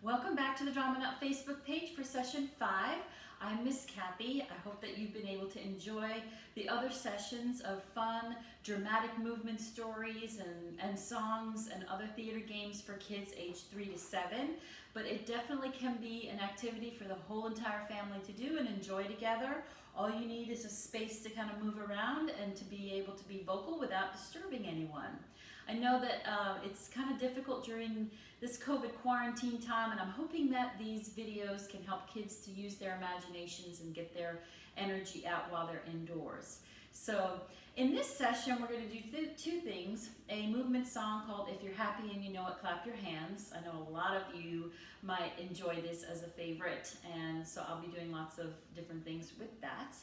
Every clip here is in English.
Welcome back to the DramaNut Facebook page for session 5. I'm Miss Kathy. I hope that you've been able to enjoy the other sessions of fun, dramatic movement stories and songs and other theater games for kids aged 3 to 7. But it definitely can be an activity for the whole entire family to do and enjoy together. All you need is a space to kind of move around and to be able to be vocal without disturbing anyone. I know that it's kind of difficult during this COVID quarantine time, and I'm hoping that these videos can help kids to use their imaginations and get their energy out while they're indoors. So in this session, we're going to do two things. A movement song called If You're Happy and You Know It, Clap Your Hands. I know a lot of you might enjoy this as a favorite, and so I'll be doing lots of different things with that.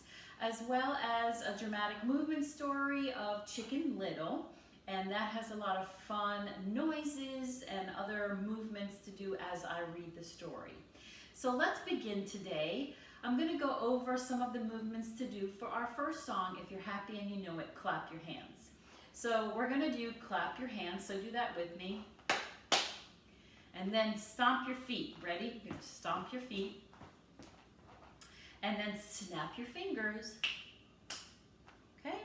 As well as a dramatic movement story of Chicken Little. And that has a lot of fun noises and other movements to do as I read the story. So let's begin today. I'm going to go over some of the movements to do for our first song, If You're Happy and You Know It, Clap Your Hands. So we're going to do clap your hands, so do that with me. And then stomp your feet. Ready? You're going to stomp your feet. And then snap your fingers. Okay?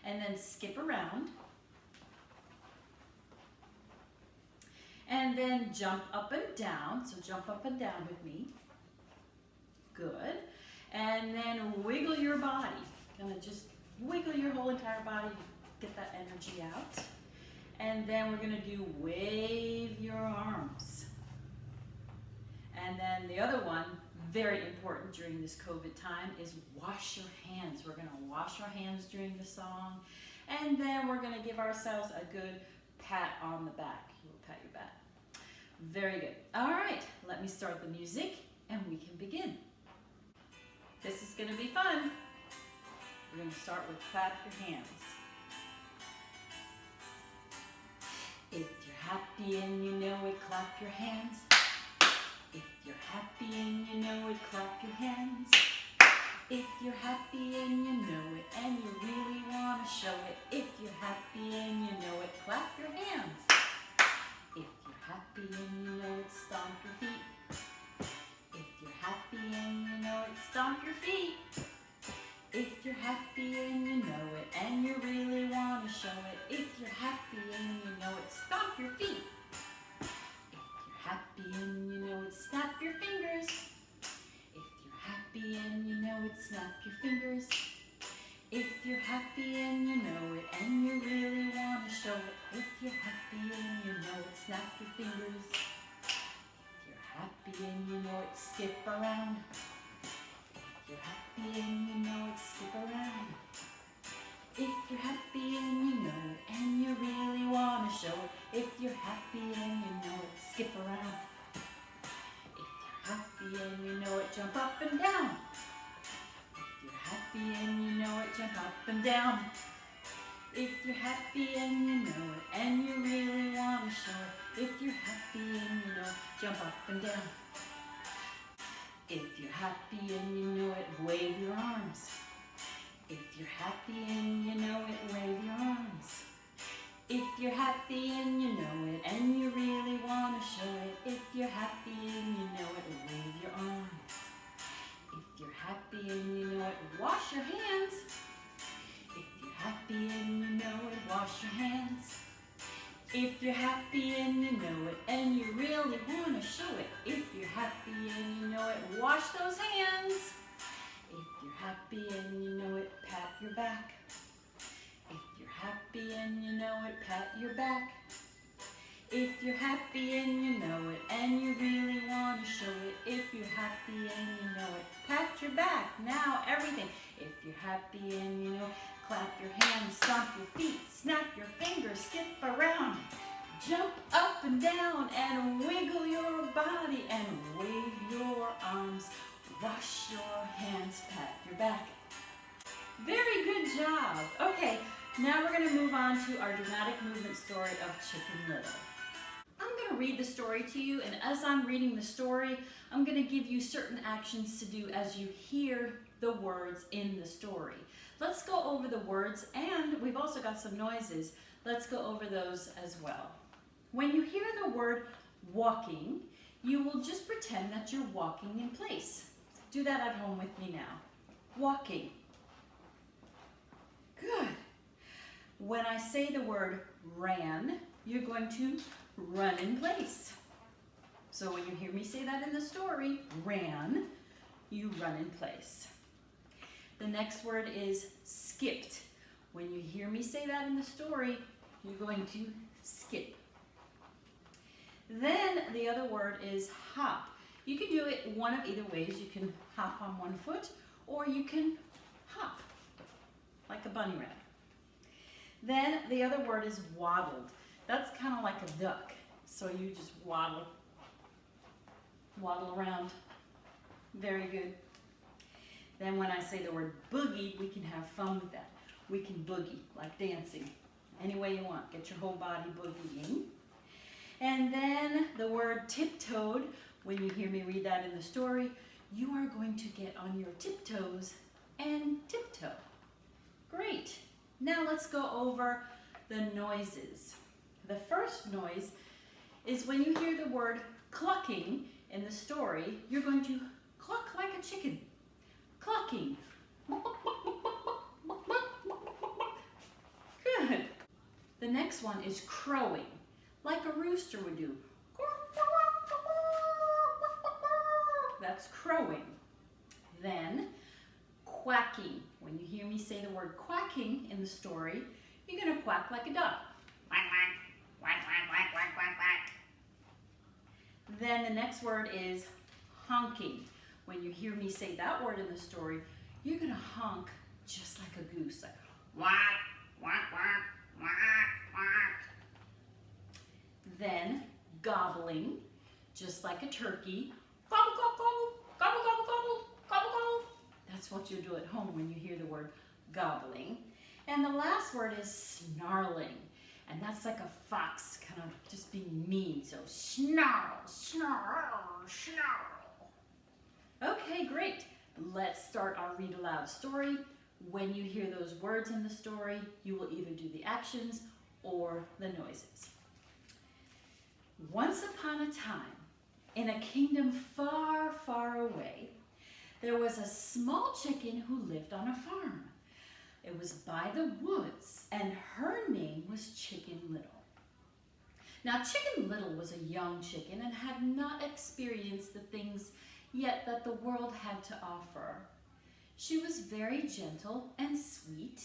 And then skip around. And then jump up and down. So jump up and down with me. Good. And then wiggle your body. Gonna just wiggle your whole entire body to get that energy out. And then we're gonna do wave your arms. And then the other one, very important during this COVID time, is wash your hands. We're gonna wash our hands during the song. And then we're gonna give ourselves a good pat on the back. You'll pat your back. Very good. All right, let me start the music and we can begin. This is going to be fun. We're going to start with clap your hands. If you're happy and you know it, clap your hands. If you're happy and you know it, clap your hands. If you're happy and you know it and you really want to show it, if you're happy and you know it, clap your hands. If you're happy and you know it, stomp your feet. If you're happy and you know it, stomp your feet. If you're happy and you know it and you really want to show it, if you're happy and you know it, stomp your feet. If you're happy and you know it, snap your fingers. If you're happy and you know it, snap your fingers. If you're happy and you know it and you really want to show it, if you're happy and you know it, snap your fingers. If you're happy and you know it, skip around. If you're happy and you know it, skip around. If you're happy and you know it and you really want to show it, if you're happy and you know it, skip around. If you're happy and you know it, jump up and down. If you're happy and you know it, jump up and down. If you're happy and you know it and you really want to show it, if you're happy and you know it, jump up and down. If you're happy and you know it, wave your arms. If you're happy and you know it, wave your arms. If you're happy and you know it and you really want to show it, if you're happy and you know it, wave your arms. If you're happy and you know it, wash your hands. If you're happy and you know it, wash your hands. If you're happy and you know it and you really want to show it, if you're happy and you know it, wash those hands. If you're happy and you know it, pat your back. If you're happy and you know it, pat your back. If you're happy and you know it and you really want to show it, if you're happy and you know it, pat your back. Now everything. If you're happy and you know it, clap your hands, stomp your feet, snap your fingers, skip around, jump up and down and wiggle your body and wave your arms, wash your hands, pat your back. Very good job. Okay, now we're going to move on to our dramatic movement story of Chicken Little. I'm going to read the story to you, and as I'm reading the story, I'm going to give you certain actions to do as you hear the words in the story. Let's go over the words, and we've also got some noises. Let's go over those as well. When you hear the word walking, you will just pretend that you're walking in place. Do that at home with me now. Walking. Good. When I say the word ran, you're going to run in place. So when you hear me say that in the story, ran, you run in place. The next word is skipped. When you hear me say that in the story, you're going to skip. Then the other word is hop. You can do it one of either ways. You can hop on one foot, or you can hop like a bunny rabbit. Then the other word is waddled. That's kind of like a duck. So you just waddle around. Very good. Then when I say the word boogie, we can have fun with that. We can boogie, like dancing, any way you want. Get your whole body boogieing. And then the word tiptoed, when you hear me read that in the story, you are going to get on your tiptoes and tiptoe. Great. Now let's go over the noises. The first noise is when you hear the word clucking in the story, you're going to cluck like a chicken. Clucking. Good. The next one is crowing, like a rooster would do. That's crowing. Then quacking. When you hear me say the word quacking in the story, you're going to quack like a duck. Quack, quack, quack, quack, quack, quack, quack, quack. Then the next word is honking. When you hear me say that word in the story, you're going to honk just like a goose, like whack, whack, whack, whack, whack. Then gobbling, just like a turkey. Gobble, gobble, gobble, gobble, gobble, gobble, gobble. That's what you'll do at home when you hear the word gobbling. And the last word is snarling. And that's like a fox kind of just being mean. So snarl, snarl, snarl. Okay, great. Let's start our read aloud story. When you hear those words in the story, you will either do the actions or the noises. Once upon a time, in a kingdom far, far away, there was a small chicken who lived on a farm. It was by the woods, and her name was Chicken Little. Now, Chicken Little was a young chicken and had not experienced the things yet that the world had to offer. She was very gentle and sweet,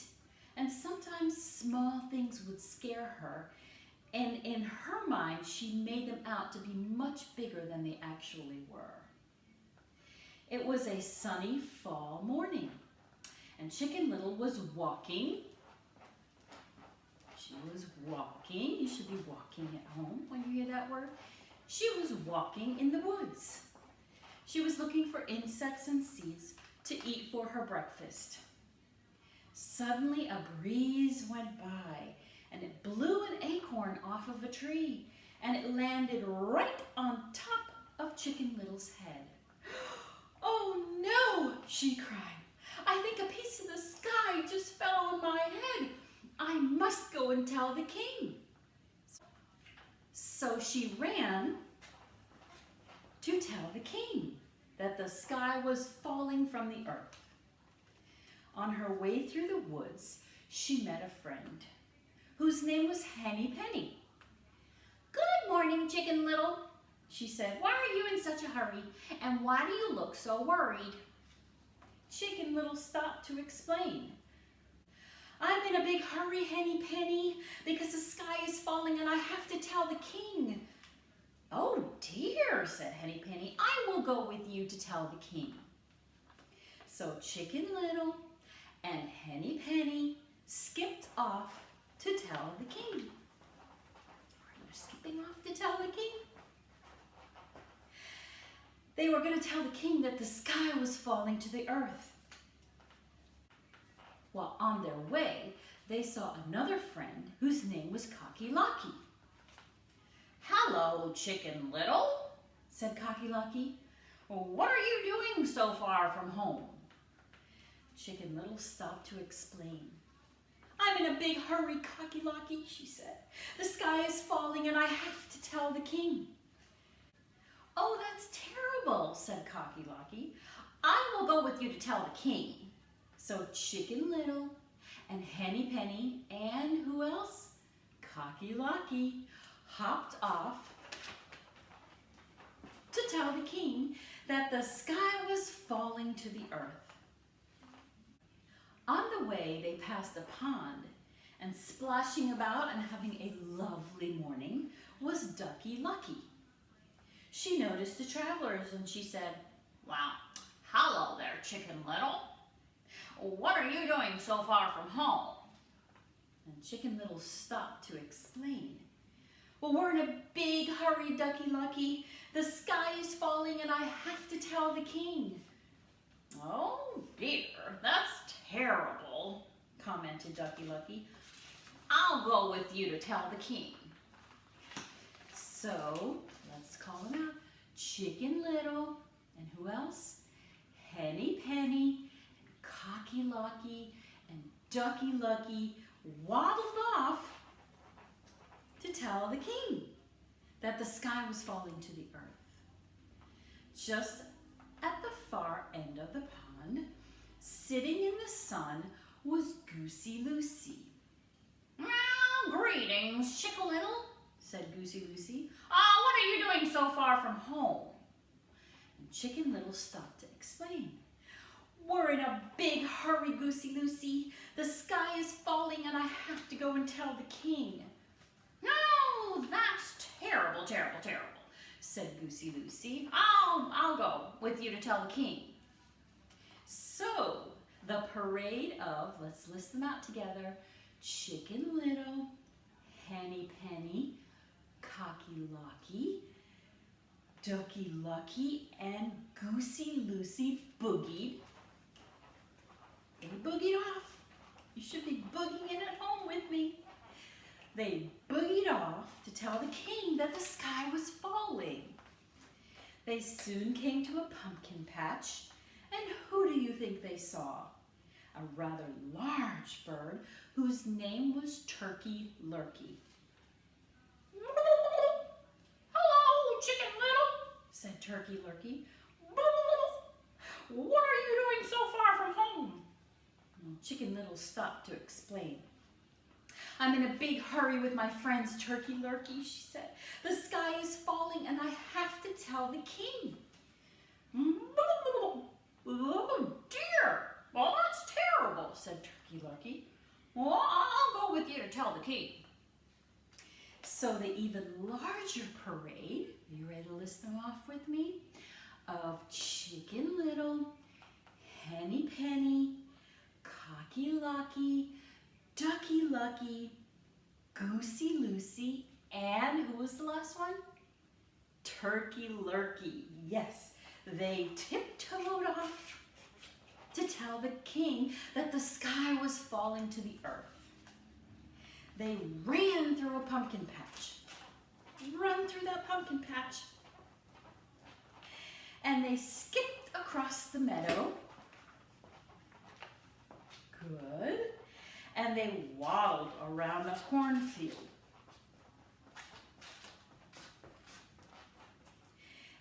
and sometimes small things would scare her, and in her mind, she made them out to be much bigger than they actually were. It was a sunny fall morning, and Chicken Little was walking. She was walking. You should be walking at home when you hear that word. She was walking in the woods. She was looking for insects and seeds to eat for her breakfast. Suddenly a breeze went by, and it blew an acorn off of a tree, and it landed right on top of Chicken Little's head. "Oh no," she cried. "I think a piece of the sky just fell on my head. I must go and tell the king." So she ran to tell the king that the sky was falling from the earth. On her way through the woods, she met a friend whose name was Henny Penny. "Good morning, Chicken Little," she said. "Why are you in such a hurry, and why do you look so worried?" Chicken Little stopped to explain. "I'm in a big hurry, Henny Penny, because the sky is falling and I have to tell the king." "Oh dear," said Henny Penny, "I will go with you to tell the king." So Chicken Little and Henny Penny skipped off to tell the king. Are you skipping off to tell the king? They were going to tell the king that the sky was falling to the earth. Well, on their way, they saw another friend whose name was Cocky Locky. "Hello, Chicken Little," said Cocky Locky. "What are you doing so far from home?" Chicken Little stopped to explain. "I'm in a big hurry, Cocky Locky," she said. "The sky is falling and I have to tell the king." "Oh, said Cocky Locky. I will go with you to tell the king. So Chicken Little and Henny Penny and who else? Cocky Locky hopped off to tell the king that the sky was falling to the earth. On the way, they passed a pond, and splashing about and having a lovely morning was Ducky Lucky. She noticed the travelers and she said, "Well, hello there, Chicken Little. What are you doing so far from home?" And Chicken Little stopped to explain. "Well, we're in a big hurry, Ducky Lucky. The sky is falling and I have to tell the king." "Oh dear, that's terrible," commented Ducky Lucky. "I'll go with you to tell the king." So let's call them out. Chicken Little and who else? Henny Penny, Cocky Locky, and Ducky Lucky waddled off to tell the king that the sky was falling to the earth. Just at the far end of the pond, sitting in the sun, was Goosey Lucy. "Well, greetings, Chicken Little," said Goosey Lucy. "What are you doing so far from home?" And Chicken Little stopped to explain. "We're in a big hurry, Goosey Lucy. The sky is falling and I have to go and tell the king." "No, that's terrible, terrible, terrible," said Goosey Lucy. I'll go with you to tell the king." So the parade of, let's list them out together, Chicken Little, Henny Penny, Cocky Locky, Ducky Lucky, and Goosey Lucy boogied. They boogied off. You should be boogieing in at home with me. They boogied off to tell the king that the sky was falling. They soon came to a pumpkin patch, and who do you think they saw? A rather large bird whose name was Turkey Lurkey. "Hello, Chicken Little," said Turkey Lurkey. "What are you doing so far from home?" Chicken Little stopped to explain. "I'm in a big hurry with my friends, Turkey Lurkey," she said. "The sky is falling and I have to tell the king." "Oh dear, well that's terrible," said Turkey Lurkey. "Well, I'll go with you to tell the king." So the even larger parade, are you ready to list them off with me? Of Chicken Little, Henny Penny, Cocky Locky, Ducky Lucky, Goosey Lucy, and who was the last one? Turkey Lurkey. Yes, they tiptoed off to tell the king that the sky was falling to the earth. They ran through a pumpkin patch. Run through that pumpkin patch. And they skipped across the meadow. Good. And they waddled around a cornfield.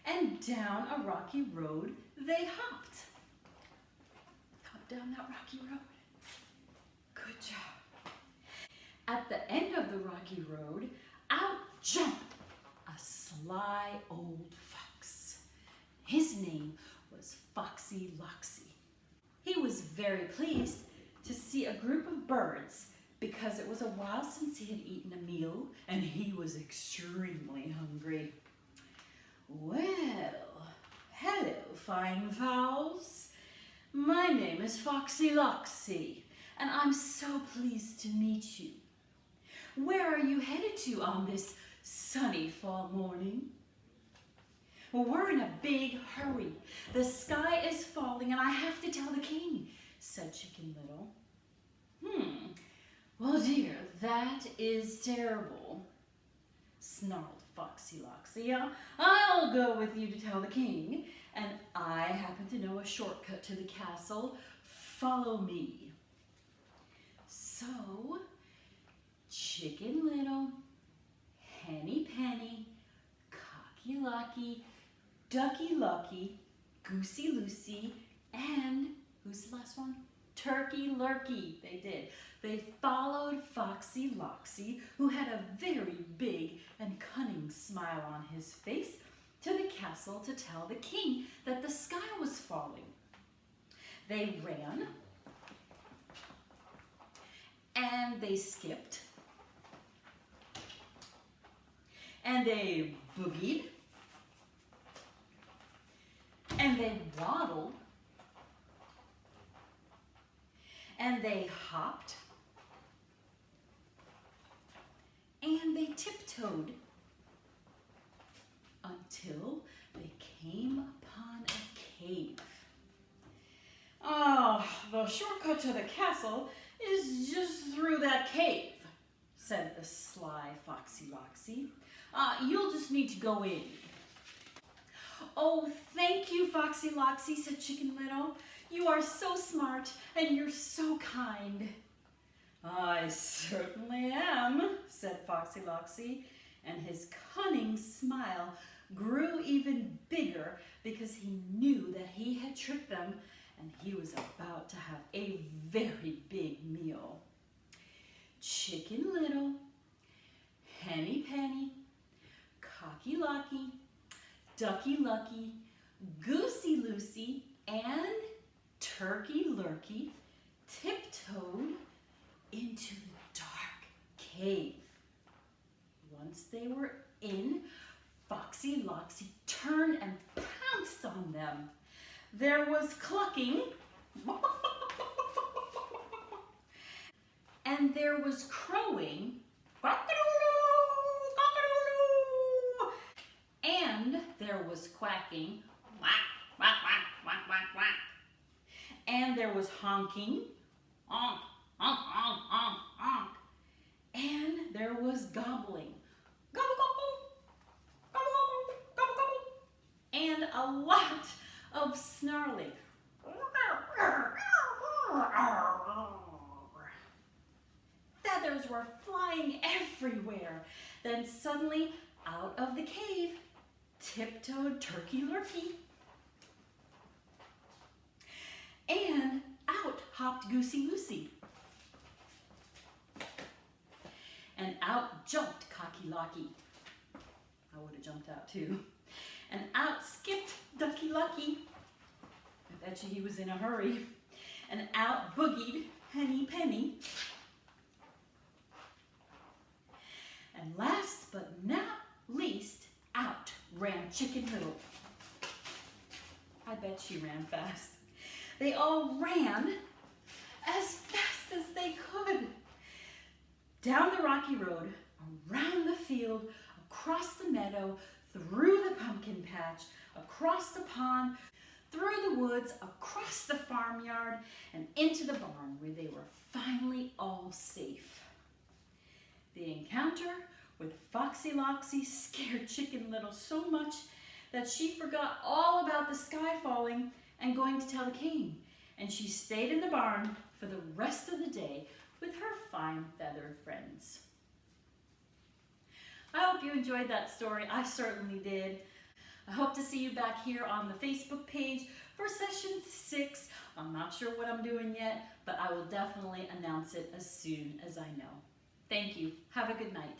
And down a rocky road they hopped. Hop down that rocky road. Good job. At the end of the rocky road, out jumped a sly old fox. His name was Foxy Loxy. He was very pleased to see a group of birds because it was a while since he had eaten a meal and he was extremely hungry. "Well, hello, fine fowls. My name is Foxy Loxy, and I'm so pleased to meet you. Where are you headed to on this sunny fall morning?" "Well, we're in a big hurry. The sky is falling and I have to tell the king," said Chicken Little. "Well, dear, that is terrible," snarled Foxy Loxy. "I'll go with you to tell the king, and I happen to know a shortcut to the castle. Follow me." So, Chicken Little, Henny Penny, Cocky Locky, Ducky Lucky, Goosey Lucy, and who's the last one? Turkey Lurkey. They did. They followed Foxy Loxy, who had a very big and cunning smile on his face, to the castle to tell the king that the sky was falling. They ran, and they skipped, and they boogied, and they waddled, and they hopped, and they tiptoed until they came upon a cave. "Oh, the shortcut to the castle is just through that cave," said the sly Foxy Loxy. "You'll just need to go in." "Oh, thank you, Foxy Loxy," said Chicken Little. "You are so smart and you're so kind." "I certainly am," said Foxy Loxy, and his cunning smile grew even bigger because he knew that he had tricked them and he was about to have a very big meal. Chicken Little, Henny Penny, Cocky Locky, Ducky Lucky, Goosey Lucy, and Turkey Lurkey tiptoed into the dark cave. Once they were in, Foxy Loxy turned and pounced on them. There was clucking, and there was crowing, cock-a-doodle, cock-a-doodle, and there was quacking, quack, quack, quack, quack, quack, quack, and there was honking, honk, honk, honk, honk, honk, and there was gobbling, gobble, gobble, gobble, gobble, gobble, gobble, and a lot of snarling. Feathers were flying everywhere. Then suddenly, out of the cave, tiptoed Turkey Lurkey. And out hopped Goosey Lucy. And out jumped Cocky Locky. I would have jumped out too. And out skipped Ducky Lucky. I bet you he was in a hurry. And out boogied Henny Penny. And last but not least, out ran Chicken Little. I bet she ran fast. They all ran as fast as they could. Down the rocky road, around the field, across the meadow, through the pumpkin patch, across the pond, through the woods, across the farmyard, and into the barn where they were finally all safe. The encounter with Foxy Loxy scared Chicken Little so much that she forgot all about the sky falling and going to tell the king, and she stayed in the barn for the rest of the day with her fine feathered friends. I hope you enjoyed that story. I certainly did. I hope to see you back here on the Facebook page for session 6. I'm not sure what I'm doing yet, but I will definitely announce it as soon as I know. Thank you. Have a good night.